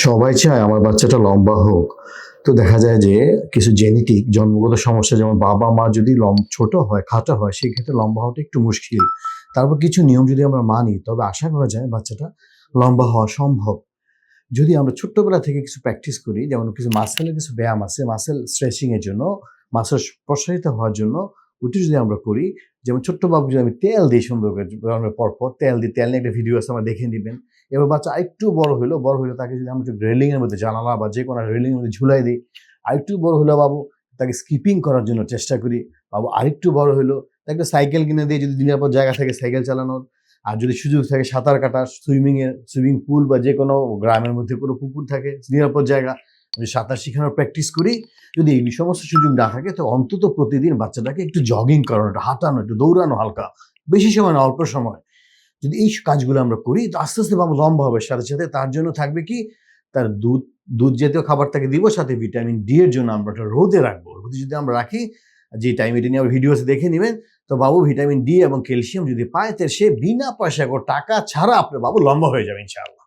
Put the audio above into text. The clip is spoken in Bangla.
সবাই চায় আমার বাচ্চাটা লম্বা হোক। তো দেখা যায় যে কিছু জেনেটিক জন্মগত সমস্যা, যেমন বাবা মা যদি ছোট হয়, খাটো হয়, সেক্ষেত্রে লম্বা হওয়াটা একটু মুশকিল। তারপর কিছু নিয়ম যদি আমরা মানি, তবে আশা করা যায় বাচ্চাটা লম্বা হওয়া সম্ভব। যদি আমরা ছোট্টবেলা থেকে কিছু প্র্যাকটিস করি, যেমন কিছু মাসেলের কিছু ব্যায়াম আছে মাসেল স্ট্রেচিং এর জন্য, মাসেল প্রসারিত হওয়ার জন্য, ওটি যদি আমরা করি, যেমন ছোট্ট বাবুকে যদি আমি তেল দিই সুন্দর করে জন্মের পরপর তেল দিই, তেল নিয়ে একটা ভিডিও আছে আমার দেখে নেবেন। এবার বাচ্চা আরেকটু বড় হলো তাকে যদি আমরা একটু রেলিং এর মধ্যে, জানালা বা যে কোনো রেলিং এর মধ্যে ঝুলাই দিই, আরেকটু বড় হলো বাবু, তাকে স্কিপিং করার জন্য চেষ্টা করি। বাবু আরেকটু বড় হলো, তাকে একটা সাইকেল কিনে দিয়ে, যদি দিনের পর জায়গা থাকে সাইকেল চালানোর, আর যদি সুযোগ থাকে সাঁতার কাটা, সুইমিং পুল বা যে কোনো গ্রামের মধ্যে কোনো পুকুর থাকে নিরাপদ জায়গা, যদি সাঁতার শেখানোর প্র্যাকটিস করি, যদি এই সমস্ত সুযোগ না থাকে, তো অন্তত প্রতিদিন বাচ্চাটাকে একটু জগিং করানো, একটু হাঁটানো, একটু দৌড়ানো, হালকা, বেশি সময় না, অল্প সময়, যদি এই কাজগুলো আমরা করি, তো আস্তে আস্তে বাবু লম্বা হবে। সাথে সাথে তার জন্য থাকবে কি, তার দুধ জাতীয় খাবার তাকে দিব, সাথে ভিটামিন ডি এর জন্য আমরা রোদে রাখবো। রোদে যদি আমরা রাখি, যে টাইম এটা নিয়ে ভিডিওস দেখে নেবেন, তো বাবু ভিটামিন ডি এবং ক্যালসিয়াম যদি পায়, তো সে বিনা পয়সা টাকা ছাড়া আপনার বাবু লম্বা হয়ে যাবে ইনশাআল্লাহ।